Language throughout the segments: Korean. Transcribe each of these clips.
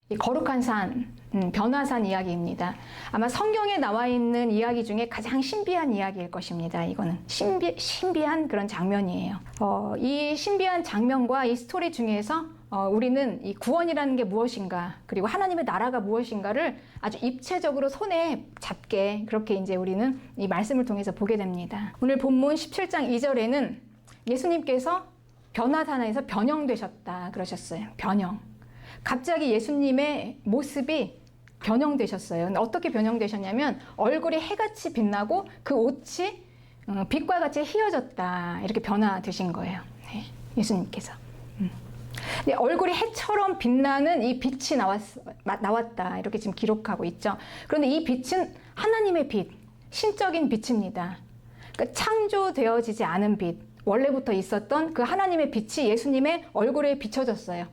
이 거룩한 산, 변화산 이야기입니다. 아마 성경에 나와 있는 이야기 중에 가장 신비한 이야기일 것입니다. 이거는 신비한 그런 장면이에요. 이 신비한 장면과 이 스토리 중에서 우리는 이 구원이라는 게 무엇인가, 그리고 하나님의 나라가 무엇인가를 아주 입체적으로 손에 잡게 그렇게 이제 우리는 이 말씀을 통해서 보게 됩니다. 오늘 본문 17장 2절에는 예수님께서 변화산에서 변형되셨다 그러셨어요. 변형. 갑자기 예수님의 모습이 변형되셨어요. 어떻게 변형되셨냐면 얼굴이 해같이 빛나고 그 옷이 빛과 같이 휘어졌다 이렇게 변화되신 거예요. 네, 예수님께서. 네, 얼굴이 해처럼 빛나는 이 빛이 나왔다 이렇게 지금 기록하고 있죠. 그런데 이 빛은 하나님의 빛, 신적인 빛입니다. 그러니까 창조되어지지 않은 빛, 원래부터 있었던 그 하나님의 빛이 예수님의 얼굴에 비춰졌어요.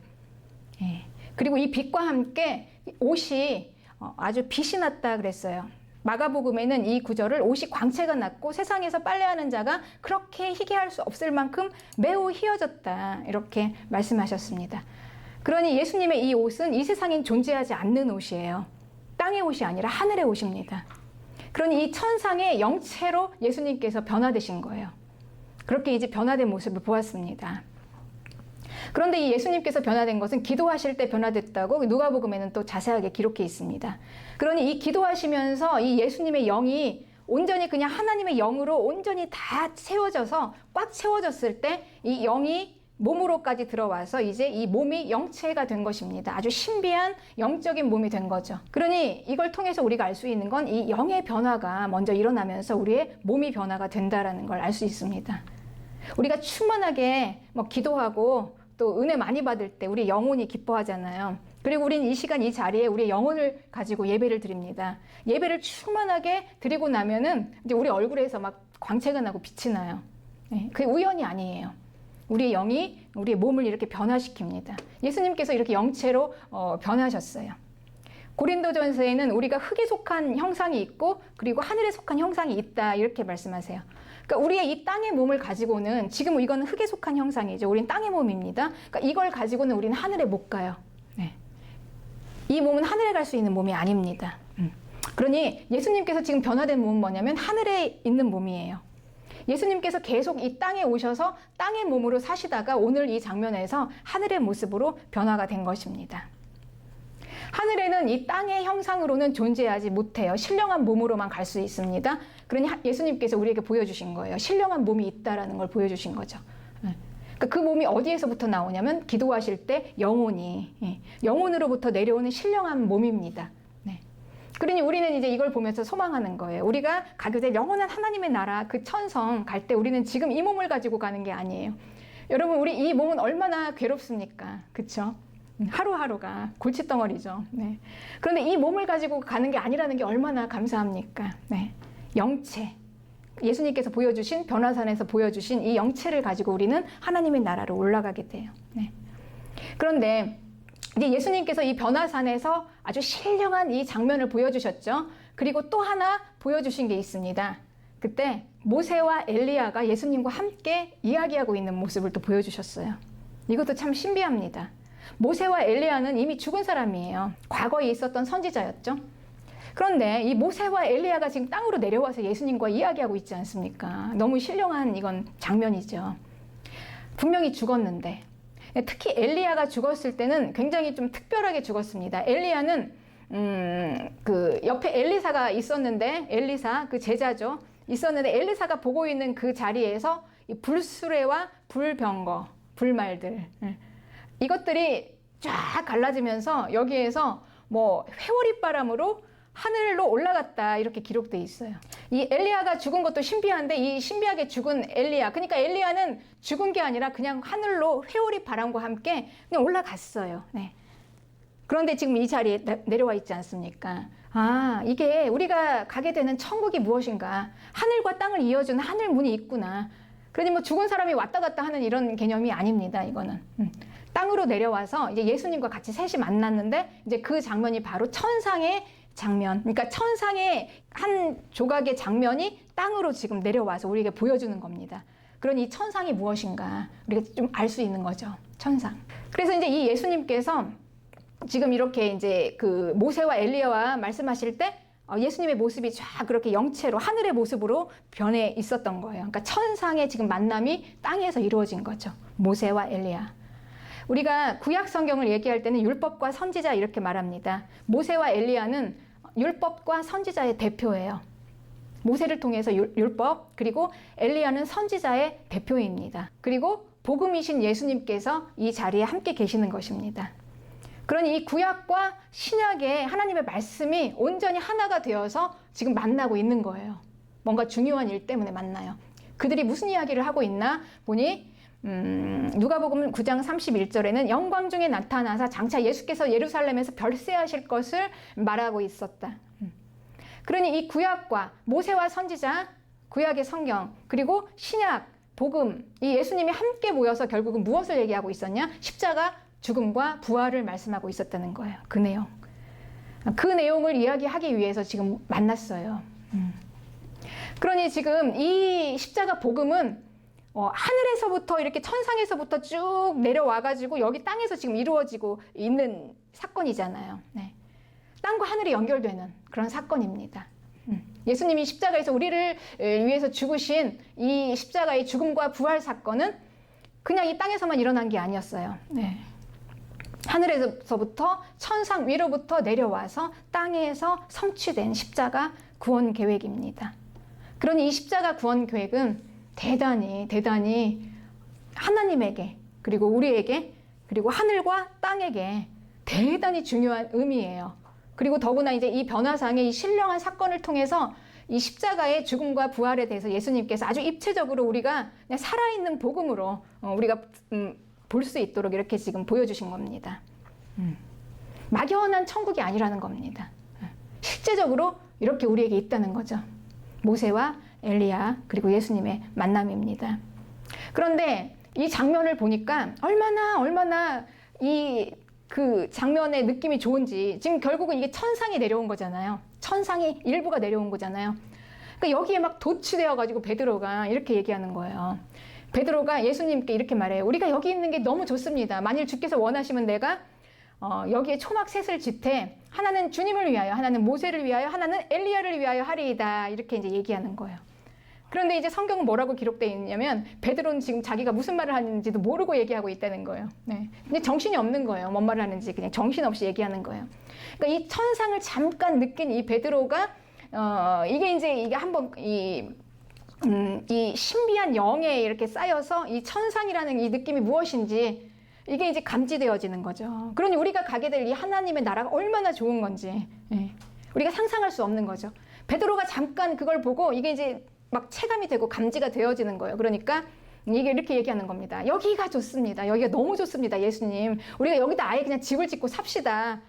예. 그리고 이 빛과 함께 옷이 아주 빛이 났다 그랬어요. 마가복음에는 이 구절을 옷이 광채가 났고 세상에서 빨래하는 자가 그렇게 희게 할 수 없을 만큼 매우 희어졌다 이렇게 말씀하셨습니다. 그러니 예수님의 이 옷은 이 세상엔 존재하지 않는 옷이에요. 땅의 옷이 아니라 하늘의 옷입니다. 그러니 이 천상의 영체로 예수님께서 변화되신 거예요. 그렇게 이제 변화된 모습을 보았습니다. 그런데 이 예수님께서 변화된 것은 기도하실 때 변화됐다고 누가복음에는 또 자세하게 기록해 있습니다. 그러니 이 기도하시면서 이 예수님의 영이 온전히 그냥 하나님의 영으로 온전히 다 채워져서 꽉 채워졌을 때 이 영이 몸으로까지 들어와서 이제 이 몸이 영체가 된 것입니다. 아주 신비한 영적인 몸이 된 거죠. 그러니 이걸 통해서 우리가 알 수 있는 건 이 영의 변화가 먼저 일어나면서 우리의 몸이 변화가 된다라는 걸 알 수 있습니다. 우리가 충만하게 기도하고 또 은혜 많이 받을 때 우리 영혼이 기뻐하잖아요. 그리고 우리는 이 시간 이 자리에 우리의 영혼을 가지고 예배를 드립니다. 예배를 충만하게 드리고 나면은 이제 우리 얼굴에서 막 광채가 나고 빛이 나요. 네, 그게 우연이 아니에요. 우리의 영이 우리의 몸을 이렇게 변화시킵니다. 예수님께서 이렇게 영체로 변하셨어요. 고린도전서에는 우리가 흙에 속한 형상이 있고 그리고 하늘에 속한 형상이 있다 이렇게 말씀하세요. 그러니까 우리의 이 땅의 몸을 가지고는 지금 이거는 흙에 속한 형상이죠. 우린 땅의 몸입니다. 그러니까 이걸 가지고는 우리는 하늘에 못 가요. 네. 이 몸은 하늘에 갈 수 있는 몸이 아닙니다. 그러니 예수님께서 지금 변화된 몸은 뭐냐면 하늘에 있는 몸이에요. 예수님께서 계속 이 땅에 오셔서 땅의 몸으로 사시다가 오늘 이 장면에서 하늘의 모습으로 변화가 된 것입니다. 하늘에는 이 땅의 형상으로는 존재하지 못해요. 신령한 몸으로만 갈 수 있습니다. 그러니 예수님께서 우리에게 보여주신 거예요. 신령한 몸이 있다라는 걸 보여주신 거죠. 그러니까 그 몸이 어디에서부터 나오냐면 기도하실 때 영혼으로부터 내려오는 신령한 몸입니다. 네. 그러니 우리는 이제 이걸 보면서 소망하는 거예요. 우리가 가게 될 영원한 하나님의 나라 그 천성 갈 때 우리는 지금 이 몸을 가지고 가는 게 아니에요. 여러분 우리 이 몸은 얼마나 괴롭습니까? 그렇죠? 하루하루가 골칫덩어리죠. 네. 그런데 이 몸을 가지고 가는 게 아니라는 게 얼마나 감사합니까? 네. 영체. 예수님께서 보여주신 변화산에서 보여주신 이 영체를 가지고 우리는 하나님의 나라로 올라가게 돼요. 네. 그런데 이제 예수님께서 이 변화산에서 아주 신령한 이 장면을 보여주셨죠. 그리고 또 하나 보여주신 게 있습니다. 그때 모세와 엘리야가 예수님과 함께 이야기하고 있는 모습을 또 보여주셨어요. 이것도 참 신비합니다. 모세와 엘리야는 이미 죽은 사람이에요. 과거에 있었던 선지자였죠. 그런데 이 모세와 엘리야가 지금 땅으로 내려와서 예수님과 이야기하고 있지 않습니까? 너무 신령한 이건 장면이죠. 분명히 죽었는데 특히 엘리야가 죽었을 때는 굉장히 좀 특별하게 죽었습니다. 엘리야는 그 옆에 엘리사가 있었는데 엘리사 그 제자죠. 있었는데 엘리사가 보고 있는 그 자리에서 이 불수레와 불병거, 불말들 이것들이 쫙 갈라지면서 여기에서 회오리 바람으로 하늘로 올라갔다 이렇게 기록되어 있어요. 이 엘리야가 죽은 것도 신비한데 이 신비하게 죽은 엘리야, 그러니까 엘리야는 죽은 게 아니라 그냥 하늘로 회오리 바람과 함께 그냥 올라갔어요. 네. 그런데 지금 이 자리에 내려와 있지 않습니까? 아, 이게 우리가 가게 되는 천국이 무엇인가? 하늘과 땅을 이어주는 하늘 문이 있구나. 그러니 죽은 사람이 왔다 갔다 하는 이런 개념이 아닙니다. 이거는 땅으로 내려와서 이제 예수님과 같이 셋이 만났는데 이제 그 장면이 바로 천상의 장면, 그러니까 천상의 한 조각의 장면이 땅으로 지금 내려와서 우리에게 보여주는 겁니다. 그러니 이 천상이 무엇인가 우리가 좀 알 수 있는 거죠. 천상. 그래서 이제 이 예수님께서 지금 이렇게 이제 그 모세와 엘리야와 말씀하실 때 예수님의 모습이 쫙 그렇게 영체로 하늘의 모습으로 변해 있었던 거예요. 그러니까 천상의 지금 만남이 땅에서 이루어진 거죠. 모세와 엘리야. 우리가 구약 성경을 얘기할 때는 율법과 선지자 이렇게 말합니다. 모세와 엘리야는 율법과 선지자의 대표예요. 모세를 통해서 율법, 그리고 엘리야는 선지자의 대표입니다. 그리고 복음이신 예수님께서 이 자리에 함께 계시는 것입니다. 그러니 이 구약과 신약의 하나님의 말씀이 온전히 하나가 되어서 지금 만나고 있는 거예요. 뭔가 중요한 일 때문에 만나요. 그들이 무슨 이야기를 하고 있나 보니 누가복음 9장 31절에는 영광 중에 나타나사 장차 예수께서 예루살렘에서 별세하실 것을 말하고 있었다. 그러니 이 구약과 모세와 선지자, 구약의 성경, 그리고 신약, 복음, 이 예수님이 함께 모여서 결국은 무엇을 얘기하고 있었냐? 십자가, 죽음과 부활을 말씀하고 있었다는 거예요. 그 내용. 그 내용을 이야기하기 위해서 지금 만났어요. 그러니 지금 이 십자가 복음은 하늘에서부터 이렇게 천상에서부터 쭉 내려와가지고 여기 땅에서 지금 이루어지고 있는 사건이잖아요. 네. 땅과 하늘이 연결되는 그런 사건입니다. 예수님이 십자가에서 우리를 위해서 죽으신 이 십자가의 죽음과 부활 사건은 그냥 이 땅에서만 일어난 게 아니었어요. 네. 하늘에서부터 천상 위로부터 내려와서 땅에서 성취된 십자가 구원 계획입니다. 그러니 이 십자가 구원 계획은 대단히 하나님에게, 그리고 우리에게, 그리고 하늘과 땅에게 대단히 중요한 의미예요. 그리고 더구나 이제 이 변화상의 이 신령한 사건을 통해서 이 십자가의 죽음과 부활에 대해서 예수님께서 아주 입체적으로 우리가 그냥 살아있는 복음으로 우리가 볼 수 있도록 이렇게 지금 보여주신 겁니다. 막연한 천국이 아니라는 겁니다. 실제적으로 이렇게 우리에게 있다는 거죠. 모세와 엘리야 그리고 예수님의 만남입니다. 그런데 이 장면을 보니까 얼마나 그 장면의 느낌이 좋은지, 지금 결국은 이게 천상이 내려온 거잖아요. 천상이 일부가 내려온 거잖아요. 그러니까 여기에 막 도취되어 가지고 베드로가 이렇게 얘기하는 거예요. 베드로가 예수님께 이렇게 말해요. 우리가 여기 있는 게 너무 좋습니다. 만일 주께서 원하시면 내가 여기에 초막 셋을 짓되 하나는 주님을 위하여, 하나는 모세를 위하여, 하나는 엘리야를 위하여 하리이다. 이렇게 이제 얘기하는 거예요. 그런데 이제 성경은 뭐라고 기록되어 있냐면 베드로는 지금 자기가 무슨 말을 하는지도 모르고 얘기하고 있다는 거예요. 네. 근데 정신이 없는 거예요. 뭔 말을 하는지 그냥 정신없이 얘기하는 거예요. 그러니까 이 천상을 잠깐 느낀 이 베드로가 이게 한번 이 신비한 영에 이렇게 쌓여서 이 천상이라는 이 느낌이 무엇인지 이게 이제 감지되어지는 거죠. 그러니 우리가 가게 될 이 하나님의 나라가 얼마나 좋은 건지 우리가 상상할 수 없는 거죠. 베드로가 잠깐 그걸 보고 이게 이제 막 체감이 되고 감지가 되어지는 거예요. 그러니까 이게 이렇게 얘기하는 겁니다. 여기가 좋습니다. 여기가 너무 좋습니다. 예수님. 우리가 여기다 아예 그냥 집을 짓고 삽시다.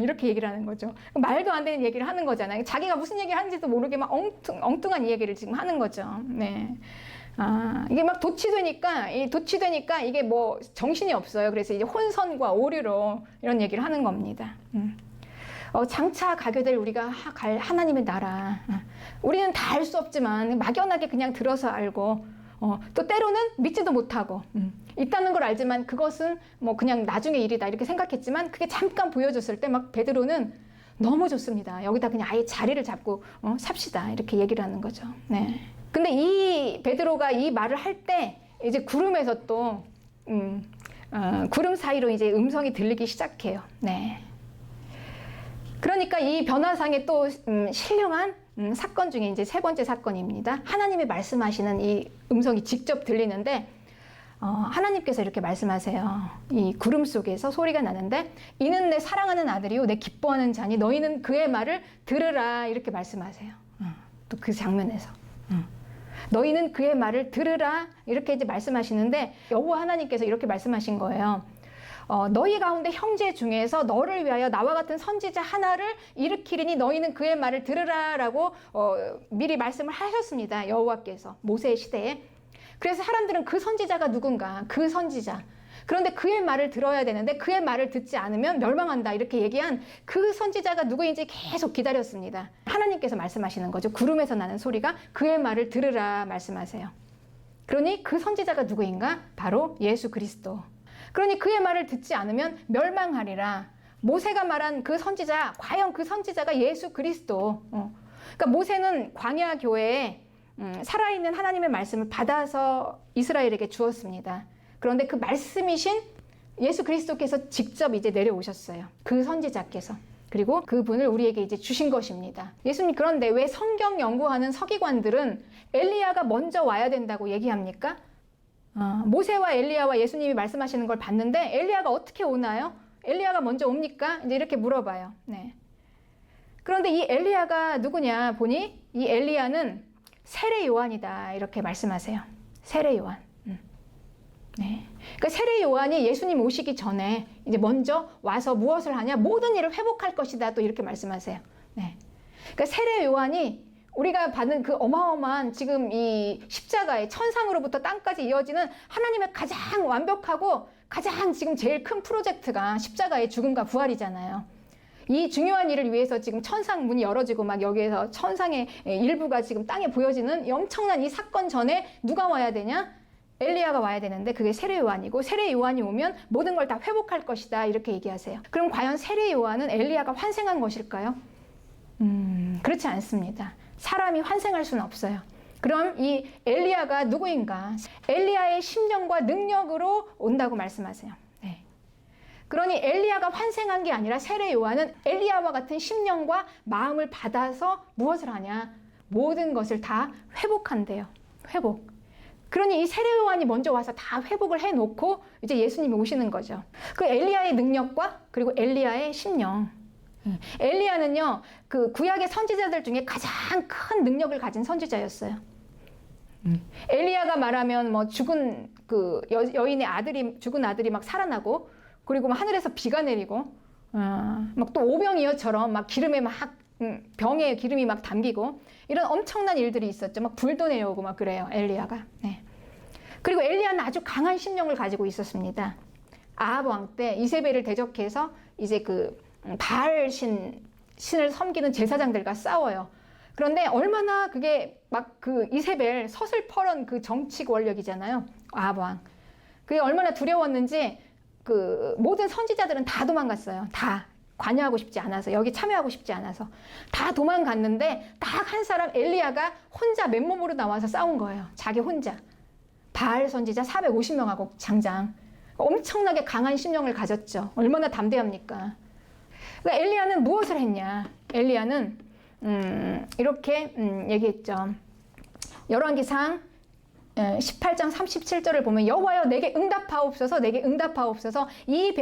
이렇게 얘기를 하는 거죠. 말도 안 되는 얘기를 하는 거잖아요. 자기가 무슨 얘기를 하는지도 모르게 막 엉뚱한 이 얘기를 지금 하는 거죠. 네. 이게 막 도취되니까 이게 뭐 정신이 없어요. 그래서 이제 혼선과 오류로 이런 얘기를 하는 겁니다. 장차 가게 될 우리가 갈 하나님의 나라. 우리는 다 알 수 없지만 막연하게 그냥 들어서 알고, 또 때로는 믿지도 못하고, 있다는 걸 알지만 그것은 뭐 그냥 나중의 일이다 이렇게 생각했지만 그게 잠깐 보여줬을 때 막 베드로는 너무 좋습니다. 여기다 그냥 아예 자리를 잡고 삽시다 이렇게 얘기를 하는 거죠. 네. 근데 이 베드로가 이 말을 할 때 이제 구름에서 또 구름 사이로 이제 음성이 들리기 시작해요. 네. 그러니까 이 변화상의 또 신령한 사건 중에 이제 세 번째 사건입니다. 하나님이 말씀하시는 이 음성이 직접 들리는데 하나님께서 이렇게 말씀하세요. 이 구름 속에서 소리가 나는데 이는 내 사랑하는 아들이요 내 기뻐하는 자니 너희는 그의 말을 들으라 이렇게 말씀하세요. 또 그 장면에서 너희는 그의 말을 들으라 이렇게 이제 말씀하시는데 여호와 하나님께서 이렇게 말씀하신 거예요. 너희 가운데 형제 중에서 너를 위하여 나와 같은 선지자 하나를 일으키리니 너희는 그의 말을 들으라라고 미리 말씀을 하셨습니다. 여호와께서 모세의 시대에. 그래서 사람들은 그 선지자가 누군가, 그 선지자. 그런데 그의 말을 들어야 되는데 그의 말을 듣지 않으면 멸망한다 이렇게 얘기한 그 선지자가 누구인지 계속 기다렸습니다. 하나님께서 말씀하시는 거죠. 구름에서 나는 소리가 그의 말을 들으라 말씀하세요. 그러니 그 선지자가 누구인가? 바로 예수 그리스도. 그러니 그의 말을 듣지 않으면 멸망하리라. 모세가 말한 그 선지자, 과연 그 선지자가 예수 그리스도. 그러니까 모세는 광야 교회에 살아있는 하나님의 말씀을 받아서 이스라엘에게 주었습니다. 그런데 그 말씀이신 예수 그리스도께서 직접 이제 내려오셨어요. 그 선지자께서. 그리고 그분을 우리에게 이제 주신 것입니다. 예수님, 그런데 왜 성경 연구하는 서기관들은 엘리야가 먼저 와야 된다고 얘기합니까? 모세와 엘리야와 예수님이 말씀하시는 걸 봤는데 엘리야가 어떻게 오나요? 엘리야가 먼저 옵니까? 이제 이렇게 물어봐요. 네. 그런데 이 엘리야가 누구냐 보니 이 엘리야는 세례 요한이다 이렇게 말씀하세요. 세례 요한. 네. 그러니까 세례 요한이 예수님 오시기 전에 이제 먼저 와서 무엇을 하냐? 모든 일을 회복할 것이다 또 이렇게 말씀하세요. 네. 그러니까 세례 요한이 우리가 받은 그 어마어마한 지금 이 십자가의 천상으로부터 땅까지 이어지는 하나님의 가장 완벽하고 가장 지금 제일 큰 프로젝트가 십자가의 죽음과 부활이잖아요. 이 중요한 일을 위해서 지금 천상 문이 열어지고 막 여기에서 천상의 일부가 지금 땅에 보여지는 이 엄청난 이 사건 전에 누가 와야 되냐? 엘리야가 와야 되는데 그게 세례 요한이고 세례 요한이 오면 모든 걸 다 회복할 것이다 이렇게 얘기하세요. 그럼 과연 세례 요한은 엘리야가 환생한 것일까요? 그렇지 않습니다. 사람이 환생할 수는 없어요. 그럼 이 엘리야가 누구인가? 엘리야의 심령과 능력으로 온다고 말씀하세요. 네. 그러니 엘리야가 환생한 게 아니라 세례 요한은 엘리야와 같은 심령과 마음을 받아서 무엇을 하냐? 모든 것을 다 회복한대요. 회복. 그러니 이 세례 요한이 먼저 와서 다 회복을 해놓고 이제 예수님이 오시는 거죠. 그 엘리야의 능력과 그리고 엘리야의 심령. 엘리야는요, 그 구약의 선지자들 중에 가장 큰 능력을 가진 선지자였어요. 엘리야가 말하면 뭐 죽은 그 여인의 아들이, 죽은 아들이 막 살아나고, 그리고 막 하늘에서 비가 내리고, 막 또 오병이어처럼 막 기름에 막, 병에 기름이 막 담기고, 이런 엄청난 일들이 있었죠. 막 불도 내려오고 막 그래요, 엘리야가. 네. 그리고 엘리야는 아주 강한 심령을 가지고 있었습니다. 아합 왕 때 이세벨을 대적해서 이제 그 바알 신을 섬기는 제사장들과 싸워요. 그런데 얼마나 그게 막 그 이세벨 서슬퍼런 그 정치 권력이잖아요. 아합 왕. 그게 얼마나 두려웠는지 그 모든 선지자들은 다 도망갔어요. 다 관여하고 싶지 않아서, 여기 참여하고 싶지 않아서 다 도망갔는데 딱 한 사람 엘리야가 혼자 맨몸으로 나와서 싸운 거예요. 자기 혼자. 바알 선지자 450명하고 장장. 엄청나게 강한 심령을 가졌죠. 얼마나 담대합니까? 그러니까 엘리야는 무엇을 했냐? 엘리야는 이렇게 얘기했죠. 열왕기상 18장 37절을 보면 여호와여 내게 응답하옵소서, 내게 응답하옵소서. 이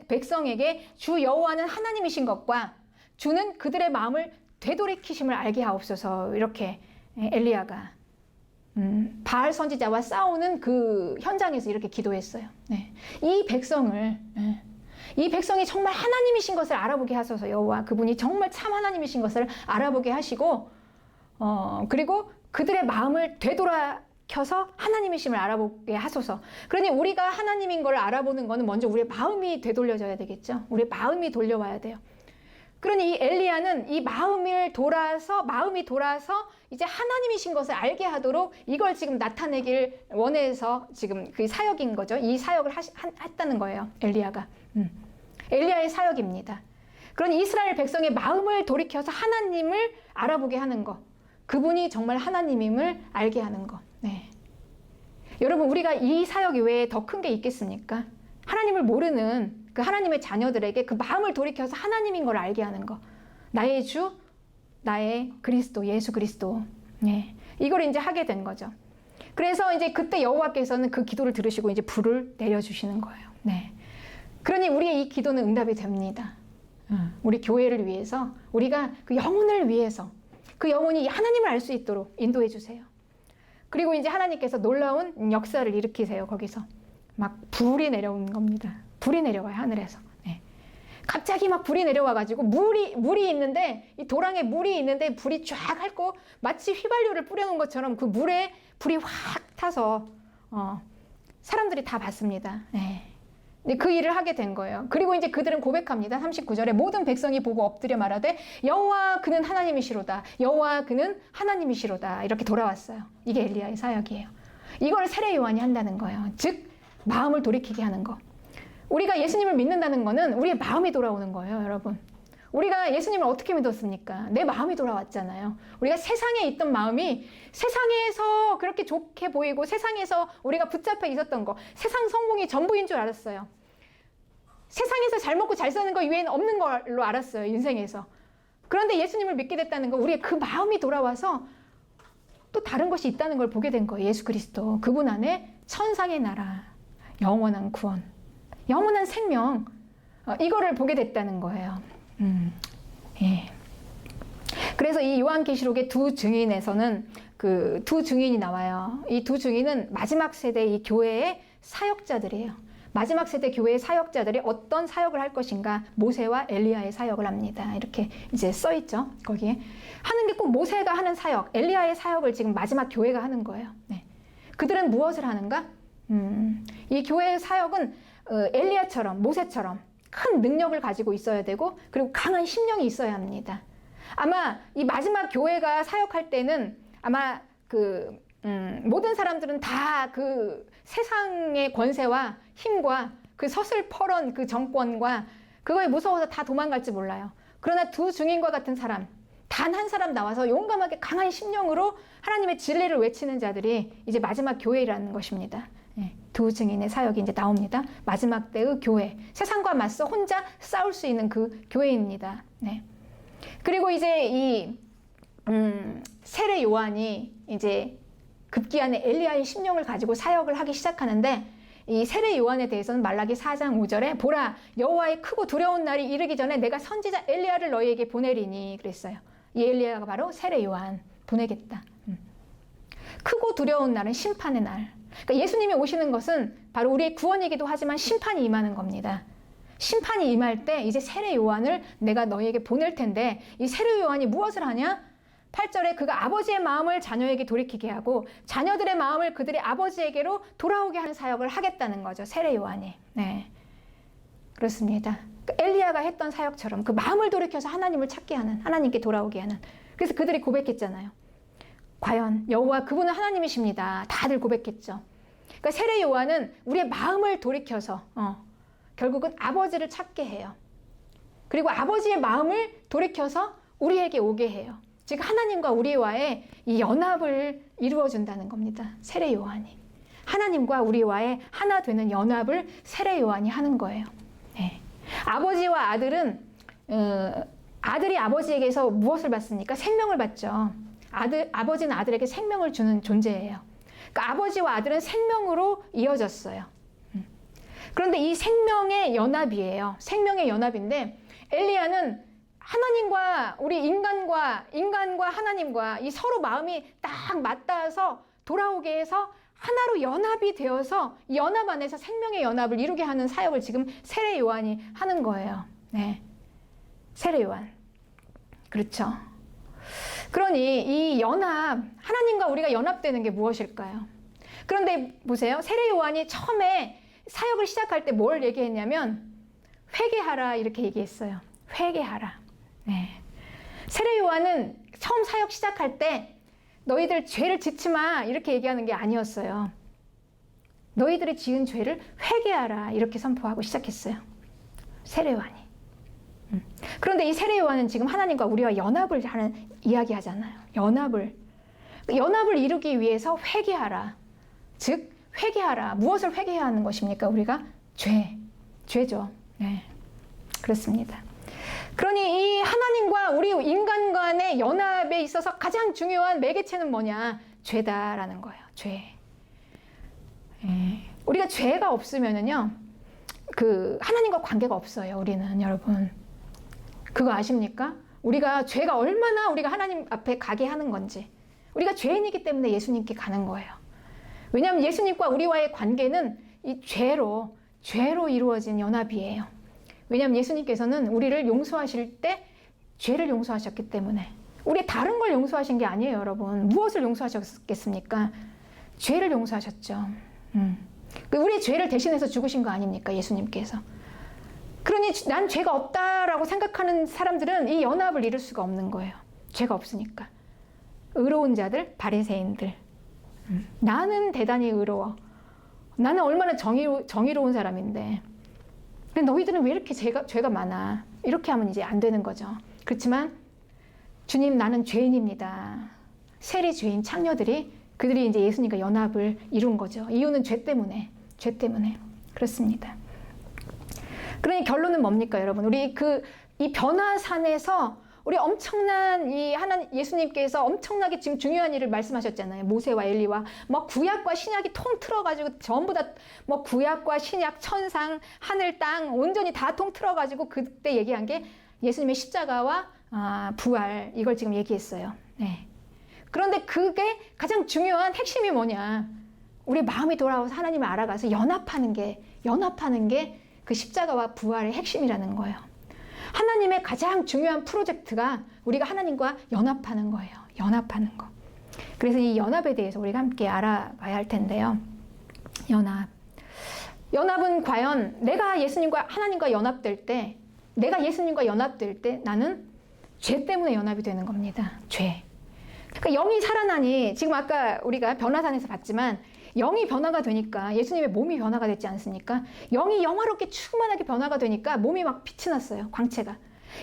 백성에게 주 여호와는 하나님이신 것과 주는 그들의 마음을 되돌이키심을 알게 하옵소서. 이렇게 엘리야가 바알 선지자와 싸우는 그 현장에서 이렇게 기도했어요. 네. 이 백성이 정말 하나님이신 것을 알아보게 하소서. 여호와 그분이 정말 참 하나님이신 것을 알아보게 하시고 그리고 그들의 마음을 되돌아켜서 하나님이심을 알아보게 하소서. 그러니 우리가 하나님인 걸 알아보는 거는 먼저 우리의 마음이 되돌려져야 되겠죠. 우리의 마음이 돌려와야 돼요. 그러니 이 엘리야는 이 마음이 돌아서 이제 하나님이신 것을 알게 하도록 이걸 지금 나타내길 원해서 지금 그 사역인 거죠. 이 사역을 했다는 거예요. 엘리야가. 엘리야의 사역입니다. 그러니 이스라엘 백성의 마음을 돌이켜서 하나님을 알아보게 하는 것. 그분이 정말 하나님임을 알게 하는 것. 네. 여러분, 우리가 이 사역 이외에 더 큰 게 있겠습니까? 하나님을 모르는 그 하나님의 자녀들에게 그 마음을 돌이켜서 하나님인 걸 알게 하는 것. 나의 주, 나의 그리스도, 예수 그리스도. 네. 이걸 이제 하게 된 거죠. 그래서 이제 그때 여호와께서는 그 기도를 들으시고 이제 불을 내려주시는 거예요. 네. 그러니 우리의 이 기도는 응답이 됩니다. 우리 교회를 위해서, 우리가 그 영혼을 위해서, 그 영혼이 하나님을 알 수 있도록 인도해 주세요. 그리고 이제 하나님께서 놀라운 역사를 일으키세요. 거기서 막 불이 내려오는 겁니다. 불이 내려와요, 하늘에서. 네. 갑자기 막 불이 내려와가지고 물이 있는데, 이 도랑에 물이 있는데 불이 쫙 핥고 마치 휘발유를 뿌려놓은 것처럼 그 물에 불이 확 타서 사람들이 다 봤습니다. 네. 그 일을 하게 된 거예요. 그리고 이제 그들은 고백합니다. 39절에 모든 백성이 보고 엎드려 말하되 여호와 그는 하나님이시로다. 여호와 그는 하나님이시로다. 이렇게 돌아왔어요. 이게 엘리야의 사역이에요. 이걸 세례 요한이 한다는 거예요. 즉 마음을 돌이키게 하는 거. 우리가 예수님을 믿는다는 거는 우리의 마음이 돌아오는 거예요, 여러분. 우리가 예수님을 어떻게 믿었습니까? 내 마음이 돌아왔잖아요. 우리가 세상에 있던 마음이 세상에서 그렇게 좋게 보이고 세상에서 우리가 붙잡혀 있었던 거, 세상 성공이 전부인 줄 알았어요. 세상에서 잘 먹고 잘 사는 거 이외에는 없는 걸로 알았어요, 인생에서. 그런데 예수님을 믿게 됐다는 거, 우리의 그 마음이 돌아와서 또 다른 것이 있다는 걸 보게 된 거예요. 예수 그리스도. 그분 안에 천상의 나라, 영원한 구원, 영원한 생명, 이거를 보게 됐다는 거예요. 예. 그래서 이 요한계시록의 두 증인에서는 그 두 증인이 나와요. 이 두 증인은 마지막 세대 이 교회의 사역자들이에요. 마지막 세대 교회의 사역자들이 어떤 사역을 할 것인가, 모세와 엘리야의 사역을 합니다. 이렇게 이제 써 있죠. 거기에 하는 게 꼭 모세가 하는 사역, 엘리야의 사역을 지금 마지막 교회가 하는 거예요. 네. 그들은 무엇을 하는가? 이 교회의 사역은 엘리야처럼, 모세처럼 큰 능력을 가지고 있어야 되고, 그리고 강한 심령이 있어야 합니다. 아마 이 마지막 교회가 사역할 때는 아마 모든 사람들은 다 그 세상의 권세와 힘과 그 서슬퍼런 그 정권과 그거에 무서워서 다 도망갈지 몰라요. 그러나 두 증인과 같은 사람, 단 한 사람 나와서 용감하게 강한 심령으로 하나님의 진리를 외치는 자들이 이제 마지막 교회라는 것입니다. 예, 두 증인의 사역이 이제 나옵니다. 마지막 때의 교회, 세상과 맞서 혼자 싸울 수 있는 그 교회입니다. 네. 그리고 이제 이 세례 요한이 이제 급기야는 엘리야의 심령을 가지고 사역을 하기 시작하는데, 이 세례 요한에 대해서는 말라기 4장 5절에 보라, 여호와의 크고 두려운 날이 이르기 전에 내가 선지자 엘리야를 너희에게 보내리니 그랬어요. 이 엘리야가 바로 세례 요한 보내겠다. 크고 두려운 날은 심판의 날. 그러니까 예수님이 오시는 것은 바로 우리의 구원이기도 하지만 심판이 임하는 겁니다. 심판이 임할 때 이제 세례 요한을 내가 너희에게 보낼 텐데, 이 세례 요한이 무엇을 하냐? 8절에 그가 아버지의 마음을 자녀에게 돌이키게 하고 자녀들의 마음을 그들의 아버지에게로 돌아오게 하는 사역을 하겠다는 거죠. 세례 요한이. 네, 그렇습니다. 엘리야가 했던 사역처럼 그 마음을 돌이켜서 하나님을 찾게 하는, 하나님께 돌아오게 하는. 그래서 그들이 고백했잖아요. 과연 여호와 그분은 하나님이십니다. 다들 고백했죠. 그러니까 세례 요한은 우리의 마음을 돌이켜서 결국은 아버지를 찾게 해요. 그리고 아버지의 마음을 돌이켜서 우리에게 오게 해요. 즉 하나님과 우리와의 이 연합을 이루어준다는 겁니다. 세례 요한이. 하나님과 우리와의 하나 되는 연합을 세례 요한이 하는 거예요. 네. 아버지와 아들은 아들이 아버지에게서 무엇을 받습니까? 생명을 받죠. 아버지는 아들에게 생명을 주는 존재예요. 그러니까 아버지와 아들은 생명으로 이어졌어요. 그런데 이 생명의 연합이에요. 생명의 연합인데, 엘리야는 하나님과 우리 인간과 하나님과 이 서로 마음이 딱 맞닿아서 돌아오게 해서 하나로 연합이 되어서 이 연합 안에서 생명의 연합을 이루게 하는 사역을 지금 세례 요한이 하는 거예요. 네, 세례 요한. 그렇죠. 그러니 이 연합, 하나님과 우리가 연합되는 게 무엇일까요? 그런데 보세요. 세례 요한이 처음에 사역을 시작할 때 뭘 얘기했냐면 회개하라 이렇게 얘기했어요. 회개하라. 네. 세례 요한은 처음 사역 시작할 때 너희들 죄를 짓지 마 이렇게 얘기하는 게 아니었어요. 너희들이 지은 죄를 회개하라 이렇게 선포하고 시작했어요. 세례 요한이. 그런데 이 세례 요한은 지금 하나님과 우리와 연합을 하는 이야기 하잖아요. 연합을 이루기 위해서 회개하라. 즉 회개하라. 무엇을 회개해야 하는 것입니까? 우리가 죄죠. 네, 그렇습니다. 그러니 이 하나님과 우리 인간 간의 연합에 있어서 가장 중요한 매개체는 뭐냐? 죄다라는 거예요. 죄. 우리가 죄가 없으면은요, 하나님과 관계가 없어요. 우리는, 여러분. 그거 아십니까? 우리가 죄가 얼마나 우리가 하나님 앞에 가게 하는 건지. 우리가 죄인이기 때문에 예수님께 가는 거예요. 왜냐하면 예수님과 우리와의 관계는 이 죄로 이루어진 연합이에요. 왜냐하면 예수님께서는 우리를 용서하실 때 죄를 용서하셨기 때문에. 우리 다른 걸 용서하신 게 아니에요, 여러분. 무엇을 용서하셨겠습니까? 죄를 용서하셨죠. 우리의 죄를 대신해서 죽으신 거 아닙니까? 예수님께서. 그러니 난 죄가 없다라고 생각하는 사람들은 이 연합을 이룰 수가 없는 거예요. 죄가 없으니까. 의로운 자들, 바리새인들. 나는 대단히 의로워. 나는 얼마나 정의로운 사람인데. 근데 너희들은 왜 이렇게 죄가 많아? 이렇게 하면 이제 안 되는 거죠. 그렇지만 주님, 나는 죄인입니다. 세리 죄인 창녀들이 그들이 이제 예수님과 연합을 이룬 거죠. 이유는 죄 때문에. 그렇습니다. 그러니 결론은 뭡니까, 여러분? 우리 이 변화산에서 우리 엄청난 예수님께서 엄청나게 지금 중요한 일을 말씀하셨잖아요. 모세와 엘리와 뭐 구약과 신약이 통틀어가지고 전부 다 뭐 구약과 신약, 천상, 하늘, 땅 온전히 다 통틀어가지고 그때 얘기한 게 예수님의 십자가와 부활, 이걸 지금 얘기했어요. 네. 그런데 그게 가장 중요한 핵심이 뭐냐? 우리 마음이 돌아와서 하나님을 알아가서 연합하는 게 그 십자가와 부활의 핵심이라는 거예요. 하나님의 가장 중요한 프로젝트가 우리가 하나님과 연합하는 거예요. 연합하는 거. 그래서 이 연합에 대해서 우리가 함께 알아봐야 할 텐데요. 연합은 과연 내가 하나님과 연합될 때, 나는 죄 때문에 연합이 되는 겁니다. 죄. 그러니까 영이 살아나니, 지금 아까 우리가 변화산에서 봤지만 영이 변화가 되니까 예수님의 몸이 변화가 됐지 않습니까? 영이 영화롭게 충만하게 변화가 되니까 몸이 막 빛이 났어요. 광채가.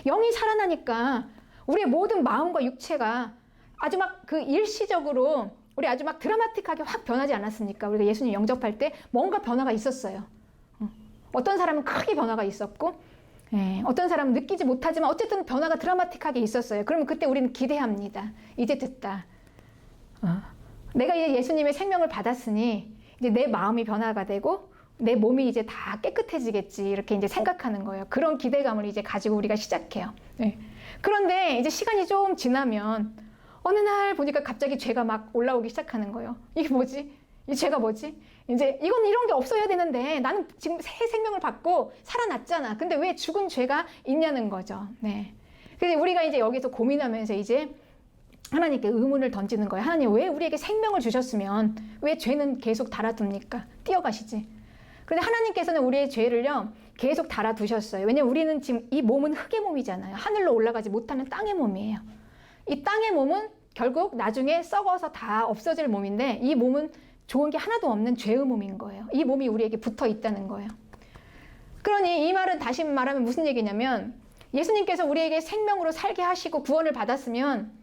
영이 살아나니까 우리의 모든 마음과 육체가 아주 막 일시적으로 우리 아주 막 드라마틱하게 확 변하지 않았습니까? 우리가 예수님 영접할 때 뭔가 변화가 있었어요. 어떤 사람은 크게 변화가 있었고, 어떤 사람은 느끼지 못하지만 어쨌든 변화가 드라마틱하게 있었어요. 그러면 그때 우리는 기대합니다. 이제 됐다. 내가 이제 예수님의 생명을 받았으니 이제 내 마음이 변화가 되고 내 몸이 이제 다 깨끗해지겠지, 이렇게 이제 생각하는 거예요. 그런 기대감을 이제 가지고 우리가 시작해요. 네. 그런데 이제 시간이 좀 지나면 어느 날 보니까 갑자기 죄가 막 올라오기 시작하는 거예요. 이게 뭐지? 이 죄가 뭐지? 이제 이런 게 없어야 되는데 나는 지금 새 생명을 받고 살아났잖아. 근데 왜 죽은 죄가 있냐는 거죠. 네. 그래서 우리가 이제 여기서 고민하면서 이제 하나님께 의문을 던지는 거예요. 하나님, 왜 우리에게 생명을 주셨으면 왜 죄는 계속 달아둡니까? 뛰어가시지. 그런데 하나님께서는 우리의 죄를요 계속 달아두셨어요. 왜냐면 우리는 지금 이 몸은 흙의 몸이잖아요. 하늘로 올라가지 못하는 땅의 몸이에요. 이 땅의 몸은 결국 나중에 썩어서 다 없어질 몸인데, 이 몸은 좋은 게 하나도 없는 죄의 몸인 거예요. 이 몸이 우리에게 붙어 있다는 거예요. 그러니 이 말은 다시 말하면 무슨 얘기냐면, 예수님께서 우리에게 생명으로 살게 하시고 구원을 받았으면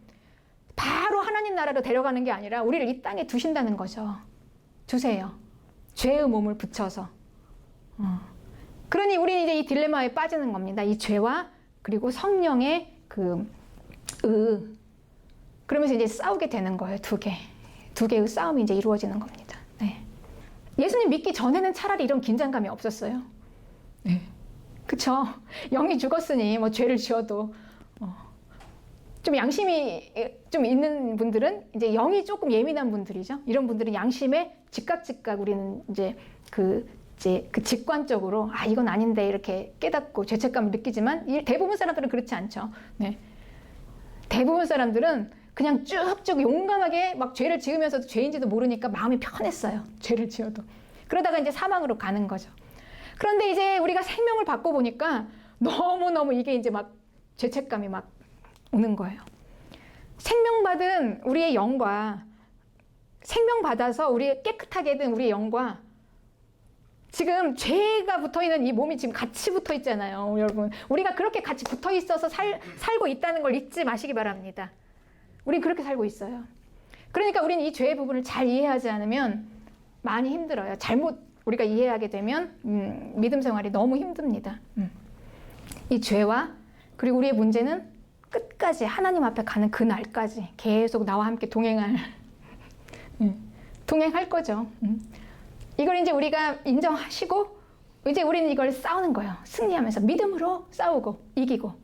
바로 하나님 나라로 데려가는 게 아니라 우리를 이 땅에 두신다는 거죠. 두세요. 죄의 몸을 붙여서. 그러니 우리는 이제 이 딜레마에 빠지는 겁니다. 이 죄와 그리고 성령의 그러면서 이제 싸우게 되는 거예요. 두 개의 싸움이 이제 이루어지는 겁니다. 네. 예수님 믿기 전에는 차라리 이런 긴장감이 없었어요. 네. 그쵸? 영이 죽었으니 뭐 죄를 지어도 좀 양심이 좀 있는 분들은, 이제 영이 조금 예민한 분들이죠. 이런 분들은 양심에 즉각 우리는 이제 그 직관적으로 이건 아닌데 이렇게 깨닫고 죄책감을 느끼지만, 대부분 사람들은 그렇지 않죠. 네. 대부분 사람들은 그냥 쭉쭉 용감하게 막 죄를 지으면서도 죄인지도 모르니까 마음이 편했어요. 죄를 지어도. 그러다가 이제 사망으로 가는 거죠. 그런데 이제 우리가 생명을 받고 보니까 너무너무 이게 이제 막 죄책감이 막 오는 거예요. 생명받은 우리의 영과, 생명받아서 우리의 깨끗하게 된 우리의 영과 지금 죄가 붙어있는 이 몸이 지금 같이 붙어 있잖아요. 여러분, 우리가 그렇게 같이 붙어 있어서 살고 있다는 걸 잊지 마시기 바랍니다. 우린 그렇게 살고 있어요. 그러니까 우리는 이 죄의 부분을 잘 이해하지 않으면 많이 힘들어요. 잘못 우리가 이해하게 되면 믿음 생활이 너무 힘듭니다. 이 죄와 그리고 우리의 문제는 끝까지 하나님 앞에 가는 그 날까지 계속 나와 함께 동행할 거죠. 이걸 이제 우리가 인정하시고 이제 우리는 이걸 싸우는 거예요. 승리하면서 믿음으로 싸우고 이기고,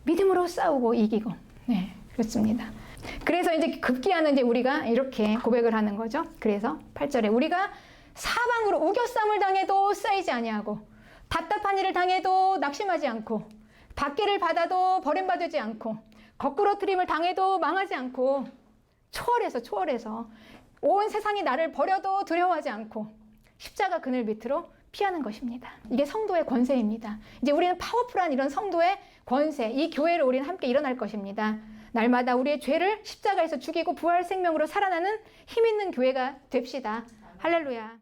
믿음으로 싸우고 이기고. 네, 그렇습니다. 그래서 이제 급기야는 이제 우리가 이렇게 고백을 하는 거죠. 그래서 8절에 우리가 사방으로 우겨쌈을 당해도 쌓이지 아니하고, 답답한 일을 당해도 낙심하지 않고, 박해를 받아도 버림받지 않고, 거꾸러뜨림을 당해도 망하지 않고, 초월해서 온 세상이 나를 버려도 두려워하지 않고 십자가 그늘 밑으로 피하는 것입니다. 이게 성도의 권세입니다. 이제 우리는 파워풀한 이런 성도의 권세, 이 교회를 우리는 함께 일어날 것입니다. 날마다 우리의 죄를 십자가에서 죽이고 부활 생명으로 살아나는 힘 있는 교회가 됩시다. 할렐루야.